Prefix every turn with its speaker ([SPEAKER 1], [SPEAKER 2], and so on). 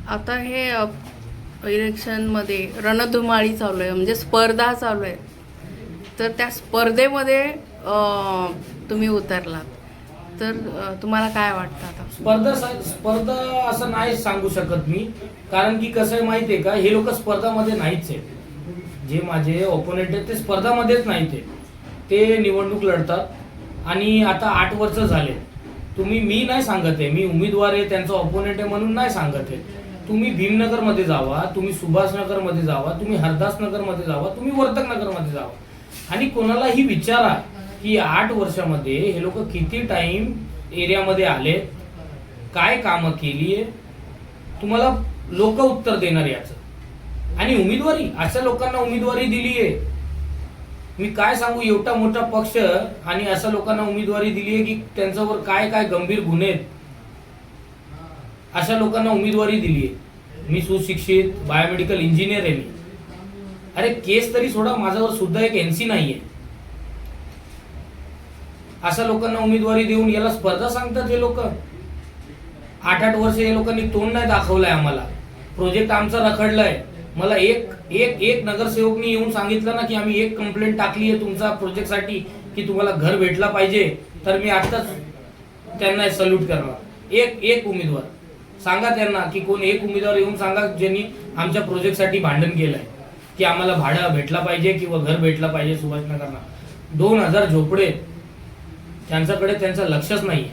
[SPEAKER 1] आता हे इलेक्शनमध्ये रणधुमाळी चालू आहे, म्हणजे स्पर्धा चालू आहे. तर त्या स्पर्धेमध्ये तुम्ही उतरलात, तर तुम्हाला काय वाटतं आता?
[SPEAKER 2] स्पर्धा असं नाही सांगू शकत मी. कारण की कसं आहे माहिती आहे का, हे लोक स्पर्धामध्ये नाहीच आहे. जे माझे ओपोनेंट आहेत ते स्पर्धामध्येच नाहीत आहे. ते निवडणूक लढतात आणि आता 8 वर्ष झाले. मी नाही सांगत आहे, मी उमेदवार आहे त्यांचा ओपोनेंट आहे म्हणून नाही सांगत आहे. तुम्ही भीमनगरमध्ये जावा, तुम्ही सुभाषनगरमध्ये जावा, तुम्ही हरदासनगरमध्ये जावा, तुम्ही वर्तकनगरमध्ये जावा आणि कोणालाही विचारा की 8 वर्षामध्ये हे लोक किती टाइम एरियामध्ये आले, काय कामं केली आहे, तुम्हाला लोक उत्तर देणार याचं. आणि उमेदवारी, अशा लोकांना उमेदवारी दिली आहे. मी काय सांगू, एवढा मोठा पक्ष आणि अशा लोकांना उमेदवारी दिली आहे की त्यांच्यावर काय काय गंभीर गुन्हे आहेत, अशा लोकांना उमेदवारी दिली आहे. मी सुशिक्षित बायोमेडिकल इंजिनियर आहे. मी अरे केस तरी सोडा, माझ्यावर सुद्धा एक NC नाहीये. अशा लोकांना उमेदवारी देऊन याला स्पर्धा सांगतात हे लोक. 8 वर्ष हे लोकांनी तोंड नाही दाखवलंय आम्हाला. प्रोजेक्ट आमचा रखडलाय. मला एक नगरसेवकनी येऊन सांगितलं ना की आम्ही एक कंप्लेंट टाकली आहे तुमच्या प्रोजेक्टसाठी की तुम्हाला घर भेटला पाहिजे, तर मी आताच त्यांना सल्यूट करणार. एक उमेदवार सांगा त्यांना की कोण एक उमेदवार येऊन सांगा ज्यांनी आमच्या प्रोजेक्टसाठी भांडण केलंय की आम्हाला भाडं भेटला पाहिजे किंवा घर भेटला पाहिजे. सुभाषनगरला 2000 झोपडे, त्यांच्याकडे त्यांचं लक्षच नाहीये.